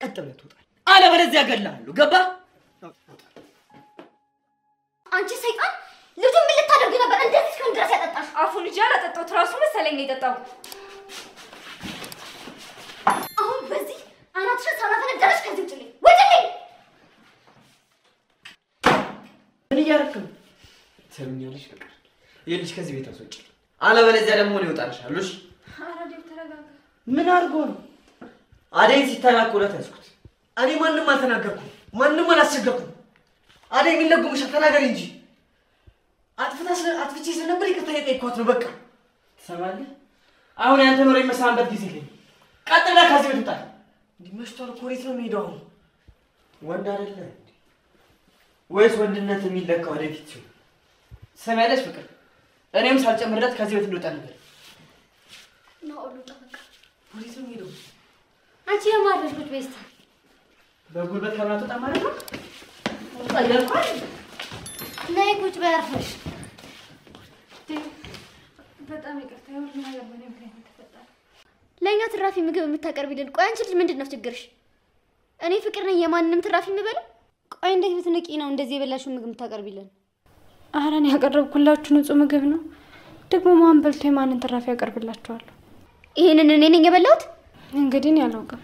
ቀጥ ብለህ ትወጣለህ አለበለዚያ እገልሃለሁ ገባ አንቺ ሰይጣን ልጁ ምን ልታደርግ ነበር እንደዚህ እስከ ድረስ ያጠጣሽ አፉን ልጅ ያላጠጣው ትራሱ መሰለኝ የጠጣው አሁን በዚህ አናትሽ ሳላፈነዳሽ ከዚህ ውጭልኝ ወጭልኝ ምን እያደረክ ነው ትሰሚኛለሽ ፍቅር ይልሽ ከዚህ ቤት አስወጪ አለበለዚያ ደግሞ ነው ይወጣልሻል እሺ አራዴው ተረጋጋ ምን አድርጎ ነው አደይ ሲተናኮላት ያስኩት እኔ ማንንም አልተናገርኩም ማንንም አላስቸገርኩም አደይ ምን ለጉምሽ ተናገር እንጂ አጥፍቼ ስለነበር ይቅርታ የጠየቅኳት ነው በቃ ትሰማለህ አሁን ያንተ ኖር የመሳንበት ጊዜ ግን ቀጥ ብላ ከዚህ ቤት ውጣ እንዲመሽቷል ኮሪት ነው የሚሄደው ወንድ አይደለ ወይስ ወንድነት የሚለካው ወደፊት ነው ትሰማለሽ ፍቅር እኔም ሳልጨምርለት ከዚህ ቤት እንደወጣ ነበር ነው ኦሉጣ በቃ ኮሪት ነው የሚሄደው አንቺ የማርሽ ቁጭ በይስታ በጉልበት ከማት ወጣ ማለት ነው ታያልኳል ነይ ቁጭ በያርፈሽ በጣም ይቅርታ ሁሉ ነገር በኔ ምክንያት ተፈጠረ ለኛ ትራፊ ምግብ የምታቀርቢልን ቆይ አንቺ ልጅ ምንድነው ችግርሽ እኔ ፍቅር ነኝ የማንንም ትራፊ የምበለው ቆይ እንዴት ብትነቂ ነው እንደዚህ የበላሽው ምግብ የምታቀርቢልን አራን ያቀርብኩላችሁ ንጹህ ምግብ ነው ደግሞ ማን በልቶ የማንን ትራፊ ያቀርብላችኋል ይሄንን እኔ ነኝ የበላሁት እንግዲህ ነው ያለውቀም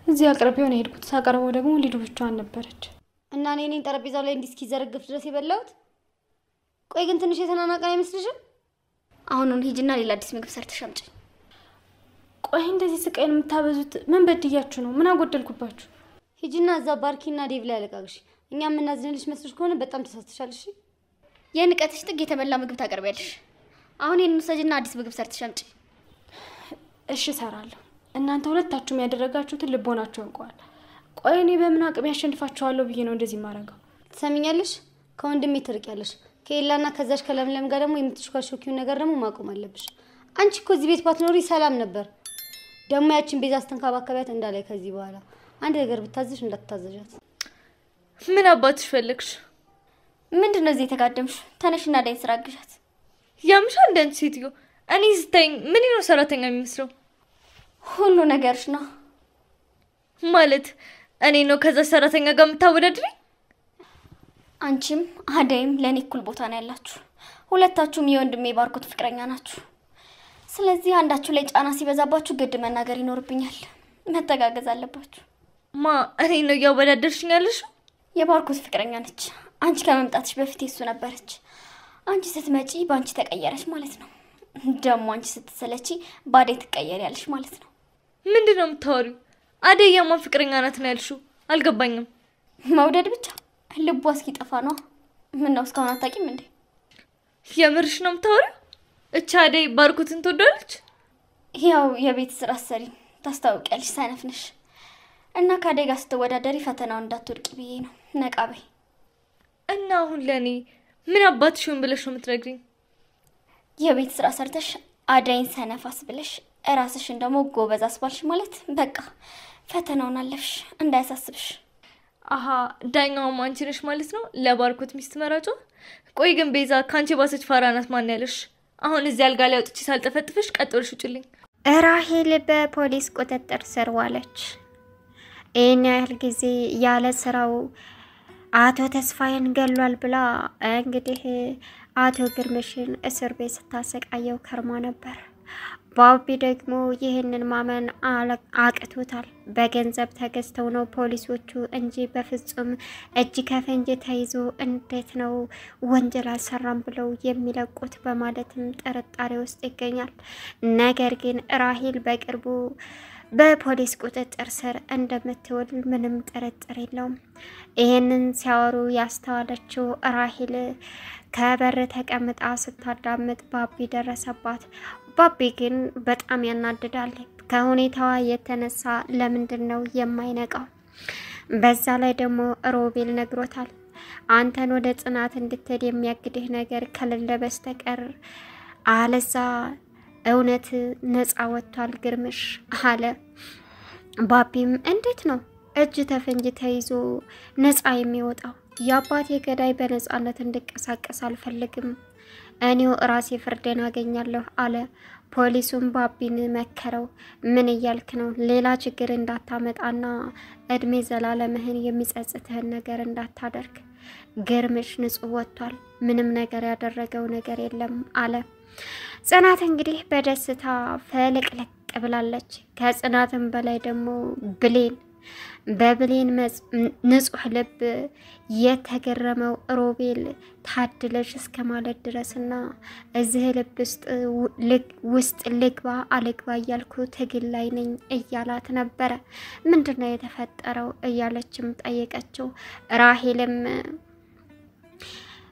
እዚህ አቅርቤው ነው ሄድኩት ሳቀርበው ደግሞ ሊዱ ብቻዋን ነበረች እና እኔ ነኝ ጠረጴዛው ላይ እንዲስኪ ዘርግፍ ድረስ የበላሁት ቆይ ግን ትንሽ የተናናቀ አይመስልሽም አሁን ሂጂና ሌላ አዲስ ምግብ ሰርተሽ አምጪ ቆይ እንደዚህ ስቃይን የምታበዙት ምን በድያችሁ ነው ምን አጎደልኩባችሁ ሂጂና እዛ ባርኪና ዴቭ ላይ አለቃቅሽ እኛ ምናዝንልሽ መስልሽ ከሆነ በጣም ተሳስተሻል እሺ የንቀትሽ ጥግ የተበላ ምግብ ታቀርቢያለሽ አሁን የንሰጅና አዲስ ምግብ ሰርተሽ አምጪ እሺ ሰራለሁ እናንተ ሁለታችሁም ያደረጋችሁትን ልቦናችሁ እንቋል ቆይ እኔ በምን አቅም ያሸንፋችኋለሁ ብዬ ነው እንደዚህ ማረጋው ትሰሚኛለሽ ከወንድሜ ትርቂያለሽ ከኤላና ከዛሽ ከለምለም ጋር ደግሞ የምትሽካሾኪው ነገር ደግሞ ማቆም አለብሽ አንቺ እኮ እዚህ ቤት ባትኖሪ ሰላም ነበር ደግሞ ያችን ቤዛ አስተንካባከቢያት እንዳላይ ከዚህ በኋላ አንድ ነገር ብታዝሽ እንዳትታዘዣት ምን አባትሽ ፈልክሽ ምንድነው እዚህ የተጋደምሽ ተነሽና ዳይ ስራ አግዣት ያምሻል እንደንት ሴትዮ እኔ ስታይኝ ምን ነው ሰራተኛ የሚመስለው ሁሉ ነገርሽ ነው ማለት እኔ ነው ከዛ ሰራተኛ ጋር የምታወዳድሪ አንቺም አደይም ለኔ እኩል ቦታ ነው ያላችሁ ሁለታችሁም የወንድሜ ባርኮት ፍቅረኛ ናችሁ ስለዚህ አንዳችሁ ላይ ጫና ሲበዛባችሁ ግድ መናገር ይኖርብኛል መተጋገዝ አለባችሁ ማ እኔ ነው ያወዳደርሽኛለሽ የባርኮት ፍቅረኛ ነች አንቺ ከመምጣትሽ በፊት እሱ ነበረች አንቺ ስትመጪ ባንቺ ተቀየረሽ ማለት ነው ደሞ አንቺ ስትሰለቺ ባዴ ትቀየሪያለሽ ማለት ነው ምንድነው የምታወሪው አደይ የማን ፍቅረኛ ናት ነው ያልሽው አልገባኝም መውደድ ብቻ ልቧ እስኪጠፋ ነው ምን ነው እስካሁን አታውቂም እንዴ የምርሽ ነው የምታወሪው እቻ አደይ ባርኮትን ትወዳለች ያው የቤት ስራ ሰሪ ታስታውቂያለሽ ሳይነፍነሽ እና ካደይ ጋር ስትወዳደሪ ፈተናውን እንዳትወድቂ ብዬ ነው ነቃበይ እና አሁን ለኔ ምን አባትሽውን ብለሽ ነው የምትነግሪኝ የቤት ስራ ሰርተሽ አደይን ሰነፋስ ብለሽ ራስሽን ደግሞ ጎበዝ አስባልሽ ማለት በቃ ፈተናውን አለፍሽ እንዳያሳስብሽ አሃ ዳኛው አንቺ ነሽ ማለት ነው ለባርኮት ሚስት መራጮ ቆይ ግን ቤዛ ካንቺ ባሰች ፋራናት ማን ያለሽ አሁን እዚህ አልጋ ላይ ወጥቼ ሳልጠፈጥፍሽ ቀጥልሽ ውጭልኝ ራሄል በፖሊስ ቁጥጥር ስር ዋለች እኛ ያህል ጊዜ ያለ ስራው አቶ ተስፋዬን ገሏል ብላ እንግዲህ አቶ ግርምሽን እስር ቤት ስታሰቃየው ከርማ ነበር ባቢ ደግሞ ይሄንን ማመን አቅቶታል በገንዘብ ተገዝተው ነው ፖሊሶቹ እንጂ በፍጹም እጅ ከፈንጅ ተይዞ እንዴት ነው ወንጀል አልሰራም ብለው የሚለቁት በማለትም ጥርጣሬ ውስጥ ይገኛል ነገር ግን ራሄል በቅርቡ በፖሊስ ቁጥጥር ስር እንደምትውል ምንም ጥርጥር የለውም ይሄንን ሲያወሩ ያስተዋለችው ራሄል ከበር ተቀምጣ ስታዳምጥ ባቢ ደረሰባት ባቢ ግን በጣም ያናድዳል ከሁኔታዋ የተነሳ ለምንድነው የማይነቃው በዛ ላይ ደግሞ ሮቤል ነግሮታል አንተን ወደ ጽናት እንድትሄድ የሚያግድህ ነገር ከሌለ በስተቀር አለዛ እውነት ነፃ ወጥቷል ግርምሽ አለ ባቢም እንዴት ነው እጅ ተፈንጅ ተይዞ ነፃ የሚወጣው ያባቴ ገዳይ በነፃነት እንድቀሳቀስ አልፈልግም እኔው ራሴ ፍርዴን አገኛለሁ አለ። ፖሊሱም ባቢን መከረው። ምን እያልክ ነው? ሌላ ችግር እንዳታመጣና እድሜ ዘላለምህን የሚጸጽትህን ነገር እንዳታደርግ። ግርምሽ ንጹህ ወጥቷል። ምንም ነገር ያደረገው ነገር የለም አለ። ጽናት እንግዲህ በደስታ ፈለቅለቅ ብላለች። ከጽናትም በላይ ደግሞ ብሌን በብሌን ንጹህ ልብ የተገረመው ሮቤል ታድለሽ እስከ ማለት ድረስና እዚህ ልብ ውስጥ ልግባ አልግባ እያልኩ ትግል ላይ ነኝ እያላት ነበረ። ምንድነው የተፈጠረው እያለችም ጠየቀችው። ራሄልም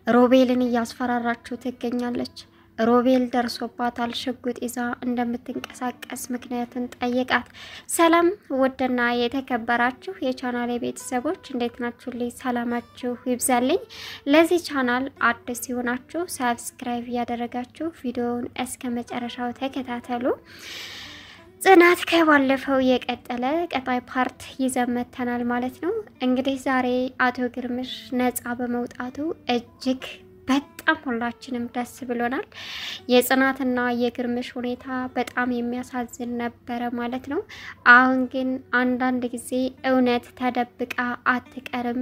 ሮቤልን እያስፈራራችው ትገኛለች። ሮቤል ደርሶባታል። ሽጉጥ ይዛ እንደምትንቀሳቀስ ምክንያትን ጠየቃት። ሰላም ውድና የተከበራችሁ የቻናሌ ቤተሰቦች እንዴት ናችሁ? ልይ ሰላማችሁ ይብዛልኝ። ለዚህ ቻናል አዲስ ሲሆናችሁ ሰብስክራይብ ያደረጋችሁ ቪዲዮውን እስከ መጨረሻው ተከታተሉ። ጽናት ከባለፈው የቀጠለ ቀጣይ ፓርት ይዘን መተናል ማለት ነው። እንግዲህ ዛሬ አቶ ግርምሽ ነፃ በመውጣቱ እጅግ በጣም ሁላችንም ደስ ብሎናል። የጽናትና የግርምሽ ሁኔታ በጣም የሚያሳዝን ነበረ ማለት ነው። አሁን ግን አንዳንድ ጊዜ እውነት ተደብቃ አትቀርም፣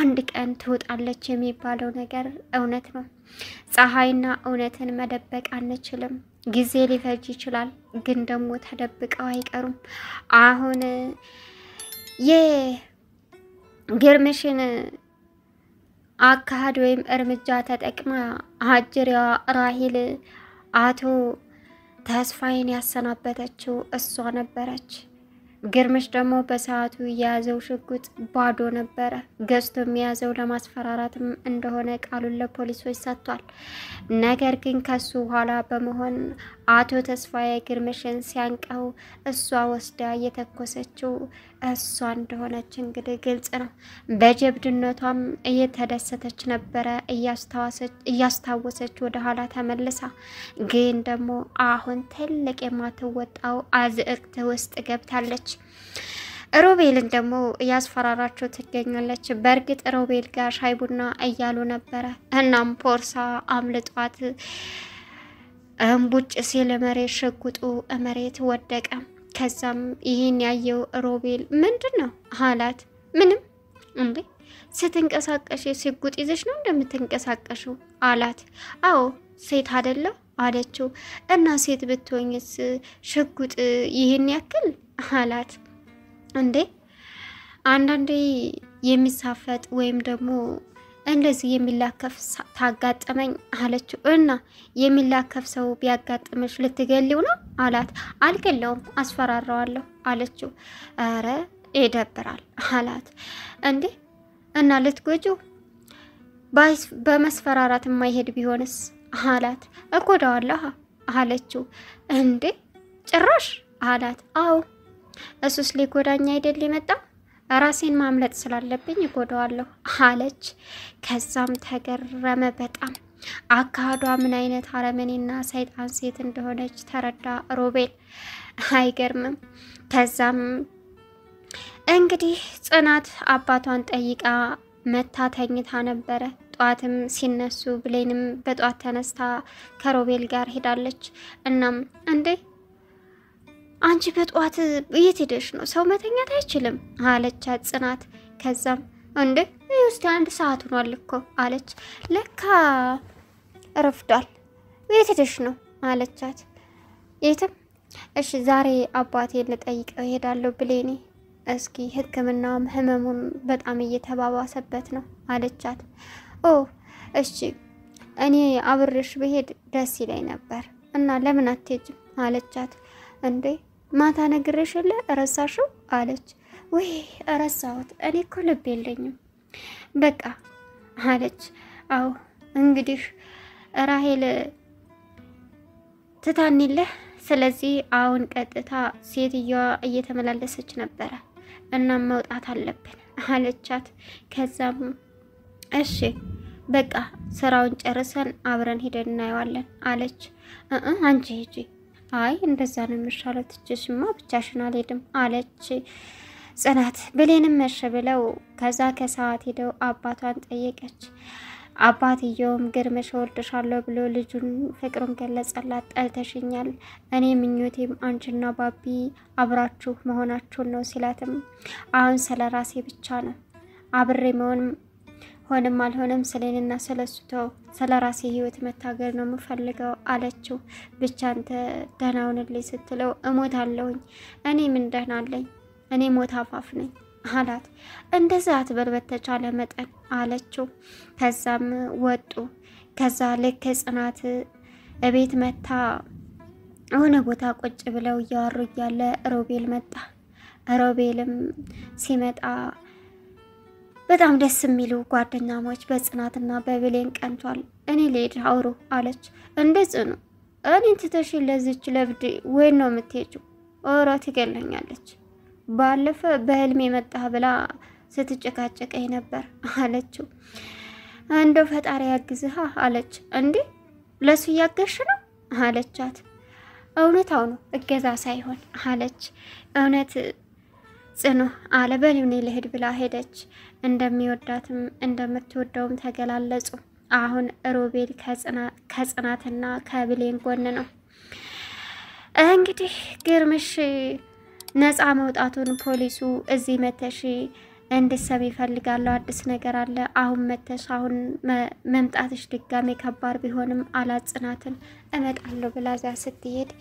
አንድ ቀን ትወጣለች የሚባለው ነገር እውነት ነው። ፀሐይና እውነትን መደበቅ አንችልም። ጊዜ ሊፈጅ ይችላል፣ ግን ደግሞ ተደብቀው አይቀሩም። አሁን የግርምሽን አካሄድ ወይም እርምጃ ተጠቅማ አጅሪያ ራሄል አቶ ተስፋዬን ያሰናበተችው እሷ ነበረች። ግርምሽ ደግሞ በሰዓቱ የያዘው ሽጉጥ ባዶ ነበረ። ገዝቶ የሚያዘው ለማስፈራራትም እንደሆነ ቃሉን ለፖሊሶች ሰጥቷል። ነገር ግን ከሱ ኋላ በመሆን አቶ ተስፋዬ ግርምሽን ሲያንቀው እሷ ወስዳ እየተኮሰችው እሷ እንደሆነች እንግዲህ ግልጽ ነው። በጀብድነቷም እየተደሰተች ነበረ እያስታወሰች ወደ ኋላ ተመልሳ። ግን ደግሞ አሁን ትልቅ የማትወጣው አዝእቅት ውስጥ ገብታለች። ሮቤልን ደግሞ እያስፈራራቸው ትገኛለች። በእርግጥ ሮቤል ጋር ሻይ ቡና እያሉ ነበረ። እናም ፖርሳ አምልጧት እምቡጭ ሲል መሬት ሽጉጡ መሬት ወደቀ። ከዛም ይህን ያየው ሮቤል ምንድነው አላት። ምንም እንዴ ስትንቀሳቀሽ ሽጉጥ ይዘሽ ነው እንደምትንቀሳቀሹ አላት። አዎ ሴት አይደለም አለችው። እና ሴት ብትሆኝስ ሽጉጥ ይህን ያክል አላት። እንዴ አንዳንዴ የሚሳፈጥ ወይም ደግሞ እንደዚህ የሚላከፍ ታጋጠመኝ አለችው። እና የሚላከፍ ሰው ቢያጋጥምሽ ልትገሊው ነው አላት። አልገለውም አስፈራራዋለሁ አለችው። አረ ይደብራል አላት። እንዴ እና ልትጎጂው በመስፈራራት የማይሄድ ቢሆንስ አላት። እጎዳዋለሁ አለችው። እንዴ ጭራሽ አላት። አዎ እሱስ ሊጎዳኝ አይደል የመጣው ራሴን ማምለጥ ስላለብኝ እጎዳዋለሁ አለች። ከዛም ተገረመ በጣም። አካዷ ምን አይነት አረመኔና ሰይጣን ሴት እንደሆነች ተረዳ ሮቤል። አይገርምም። ከዛም እንግዲህ ጽናት አባቷን ጠይቃ መታ ተኝታ ነበረ። ጧትም ሲነሱ ብሌንም በጧት ተነስታ ከሮቤል ጋር ሄዳለች። እናም እንዴ አንቺ በጧት የት ሄደሽ ነው? ሰው መተኛት አይችልም አለቻት ጽናት። ከዛም እንዴ እስቲ 1 ሰዓት ሆኗል እኮ አለች። ለካ ረፍዷል። የት ሄደሽ ነው አለቻት። የትም። እሺ ዛሬ አባቴን ልጠይቀው ሄዳለሁ ብሌኔ። እስኪ ሕክምናውም ህመሙን በጣም እየተባባሰበት ነው አለቻት። ኦ እሺ እኔ አብሬሽ ብሄድ ደስ ይለኝ ነበር እና ለምን አትሄጂም አለቻት። እንዴ ማታ ነግሬሽለ ረሳሽው አለች። ወይ ረሳሁት፣ እኔ እኮ ልብ የለኝም በቃ አለች። አው እንግዲህ ራሄል ትታኒለ። ስለዚህ አሁን ቀጥታ ሴትዮዋ እየተመላለሰች ነበረ እና መውጣት አለብን አለቻት። ከዛም እሺ በቃ ስራውን ጨርሰን አብረን ሄደን እናየዋለን አለች። አንቺ ሂጂ። አይ እንደዛ ነው የሚሻለው፣ ትችሽማ ብቻሽን አልሄድም አለች ጽናት። ብሌንም መሸ ብለው ከዛ ከሰዓት ሄደው አባቷን ጠየቀች። አባትየውም ግርምሽ እወድሻለሁ ብሎ ልጁን ፍቅሩን ገለጸላት። ጠልተሽኛል፣ እኔ ምኞቴም አንቺና ባቢ አብራችሁ መሆናችሁን ነው ሲላትም አሁን ስለ ራሴ ብቻ ነው አብሬ ሆንም አልሆነም ስለኔና ስለሱተው ስለ ራሴ ህይወት መታገል ነው የምፈልገው አለችው። ብቻ አንተ ደህና ሁንልኝ ስትለው እሞታለሁኝ፣ እኔ ምን ደህና አለኝ፣ እኔ ሞት አፋፍ ነኝ አላት። እንደዛ አትበል በተቻለ መጠን አለችው። ከዛም ወጡ። ከዛ ልክ ጽናት እቤት መታ የሆነ ቦታ ቁጭ ብለው እያወሩ እያለ ሮቤል መጣ። ሮቤልም ሲመጣ በጣም ደስ የሚሉ ጓደኛሞች በጽናትና በብሌን ቀንቷል። እኔ ልሄድ አውሩ አለች። እንደዚህ ነው እኔን ትተሽ ለዚች ለብድ ወይ ነው የምትሄጂው? ኦራ ትገለኛለች። ባለፈ በህልሜ መጣህ ብላ ስትጨቃጨቀኝ ነበር አለችው። እንደው ፈጣሪ ያግዝሃ አለች። እንዴ ለሱ ያገሽ ነው አለቻት። እውነታው ነው እገዛ ሳይሆን አለች። እውነት ጽኑ አለ። በልብኔ ልሄድ ብላ ሄደች። እንደሚወዳትም እንደምትወደውም ተገላለጹ። አሁን ሮቤል ከጽናትና ከብሌን ጎን ነው። እንግዲህ ግርምሽ ነፃ መውጣቱን ፖሊሱ እዚህ መተሽ እንድትሰሚ ይፈልጋለሁ፣ አዲስ ነገር አለ፣ አሁን መተሽ አሁን መምጣትሽ ድጋሜ ከባድ ቢሆንም አላጽናትን እመጣለሁ ብላ እዛ ስትሄድ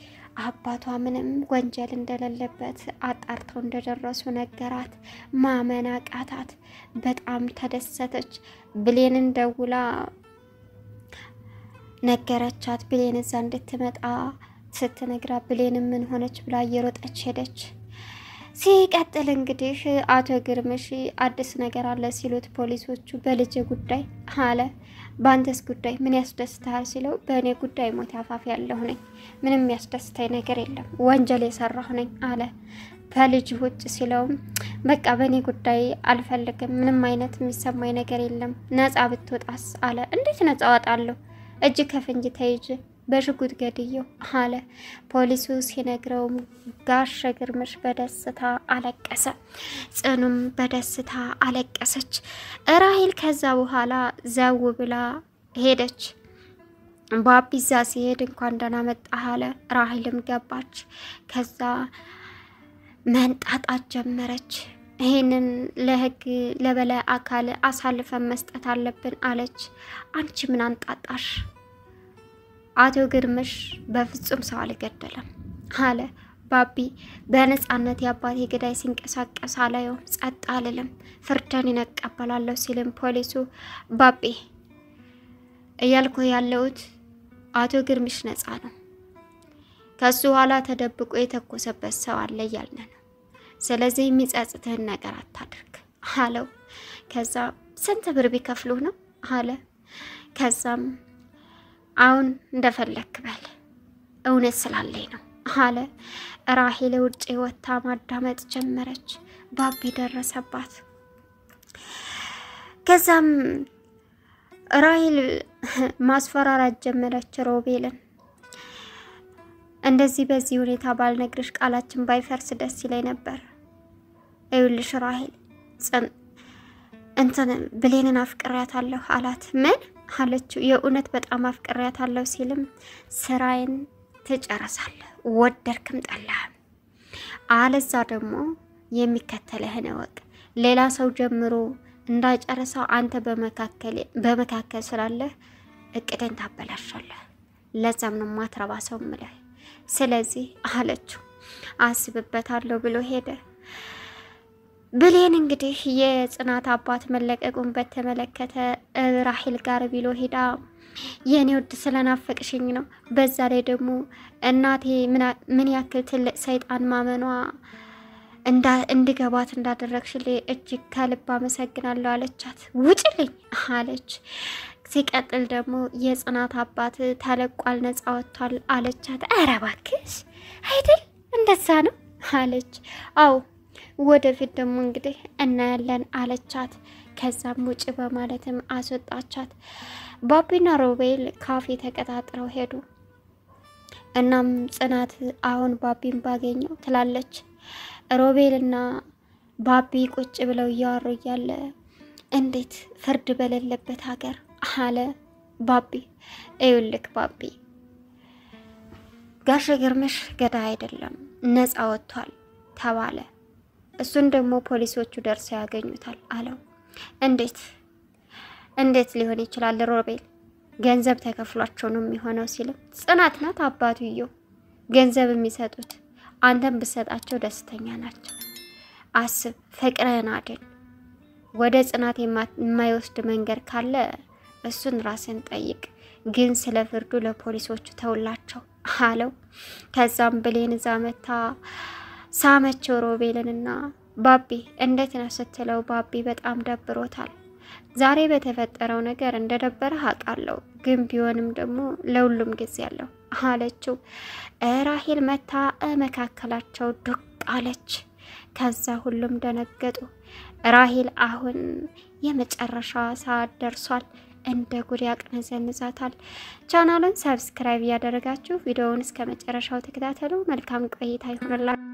አባቷ ምንም ወንጀል እንደሌለበት አጣርተው እንደደረሱ ነገራት። ማመን አቃታት። በጣም ተደሰተች። ብሌንን ደውላ ነገረቻት። ብሌን እዛ እንድትመጣ ስትነግራ ብሌን ምን ሆነች ብላ እየሮጠች ሄደች። ሲቀጥል እንግዲህ አቶ ግርምሽ አዲስ ነገር አለ ሲሉት ፖሊሶቹ በልጅ ጉዳይ አለ። ባንተስ ጉዳይ ምን ያስደስታል ሲለው በእኔ ጉዳይ ሞት አፋፍ ያለሁ ነኝ፣ ምንም ያስደስታኝ ነገር የለም፣ ወንጀል የሰራሁ ነኝ አለ። ከልጅ ውጭ ሲለውም በቃ በእኔ ጉዳይ አልፈልግም፣ ምንም አይነት የሚሰማኝ ነገር የለም፣ ነፃ ብትወጣስ አለ። እንዴት ነፃ ወጣለሁ? እጅ ከፍንጅ ተይዤ በሽጉጥ ገድየው አለ። ፖሊሱ ሲነግረውም ጋሽ ግርምሽ በደስታ አለቀሰ። ጽኑም በደስታ አለቀሰች። ራሂል ከዛ በኋላ ዘው ብላ ሄደች። ባቢዛ ሲሄድ እንኳን ደህና መጣህ አለ። ራሂልም ገባች። ከዛ መንጣጣት ጀመረች። ይሄንን ለህግ ለበላይ አካል አሳልፈን መስጠት አለብን አለች። አንቺ ምን አንጣጣሽ? አቶ ግርምሽ በፍጹም ሰው አልገደለም አለ። ባቢ በነጻነት የአባቴ ገዳይ ሲንቀሳቀስ አላየውም፣ ጸጥ አልልም፣ ፍርደን ይነቀበላለሁ ሲልም ፖሊሱ ባቢ እያልኩ ያለሁት አቶ ግርምሽ ነጻ ነው፣ ከሱ ኋላ ተደብቆ የተኮሰበት ሰው አለ እያልን ነው፣ ስለዚህ የሚጸጽትህን ነገር አታድርግ አለው። ከዛ ስንት ብር ቢከፍሉ ነው አለ። ከዛም አሁን እንደፈለክ በል እውነት ስላለኝ ነው አለ። ራሂል ውጪ ወጣ ማዳመጥ ጀመረች። ባቢ ደረሰባት። ከዛም ራሂል ማስፈራራት ጀመረች ሮቤልን። እንደዚህ በዚህ ሁኔታ ባልነግርሽ ቃላችን ባይፈርስ ደስ ይለኝ ነበር። ይኸውልሽ ራሂል እንትን ብሌንን አፍቅሬያታለሁ አላት። ምን አለችው? የእውነት በጣም አፍቅሬያታለሁ ሲልም ስራዬን ትጨርሳለህ ወደድክም ጠላህም፣ አለዛ ደግሞ የሚከተልህን እወቅ፣ ሌላ ሰው ጀምሮ እንዳይጨርሰው አንተ በመካከል ስላለህ እቅድን ታበላሻለህ፣ ለዛም ነው ማትረባ ሰው ምለህ፣ ስለዚህ አለችው። አስብበታለሁ ብሎ ሄደ። ብሌን እንግዲህ የጽናት አባት መለቀቁን በተመለከተ ራሂል ጋር ቢሎ ሄዳ የኔ ወድ ስለናፈቅሽኝ ነው፣ በዛ ላይ ደግሞ እናቴ ምን ያክል ትልቅ ሰይጣን ማመኗ እንድገባት እንዳደረግሽልኝ እጅግ ከልብ አመሰግናለሁ አለቻት። ውጭልኝ አለች። ሲቀጥል ደግሞ የጽናት አባት ተለቋል፣ ነፃ ወጥቷል አለቻት። ኧረ እባክሽ አይደል እንደዛ ነው አለች። አው ወደፊት ደግሞ እንግዲህ እናያለን አለቻት። ከዛም ውጭ በማለትም አስወጣቻት። ባቢና ሮቤል ካፌ ተቀጣጥረው ሄዱ። እናም ጽናት አሁን ባቢን ባገኘው ትላለች። ሮቤልና ባቢ ቁጭ ብለው እያወሩ እያለ እንዴት ፍርድ በሌለበት ሀገር አለ ባቢ። ይኸውልህ ባቢ ጋሽ ግርምሽ ገዳይ አይደለም ነፃ ወጥቷል ተባለ። እሱን ደግሞ ፖሊሶቹ ደርሰው ያገኙታል አለው። እንዴት ሊሆን ይችላል ሮቤል? ገንዘብ ተከፍሏቸው ነው የሚሆነው ሲልም ጽናት ናት አባቱየው ገንዘብ የሚሰጡት አንተም ብሰጣቸው ደስተኛ ናቸው። አስብ ፍቅርህን አድን። ወደ ጽናት የማይወስድ መንገድ ካለ እሱን ራስን ጠይቅ፣ ግን ስለ ፍርዱ ለፖሊሶቹ ተውላቸው አለው። ከዛም ብሌን እዛ መታ ሳመቸው ሮቤልንና ባቢ እንዴት ነው ስትለው ባቢ በጣም ደብሮታል። ዛሬ በተፈጠረው ነገር እንደደበረ አውቃለሁ፣ ግን ቢሆንም ደግሞ ለሁሉም ጊዜ አለው አለችው። ራሄል መታ መካከላቸው ዱቅ አለች። ከዛ ሁሉም ደነገጡ። ራሄል አሁን የመጨረሻ ሰዓት ደርሷል። እንደ ጉድ ያቅነዘንዛታል። ቻናሉን ሰብስክራይብ ያደረጋችሁ ቪዲዮውን እስከ መጨረሻው ተከታተሉ። መልካም ቆይታ ይሁንላችሁ።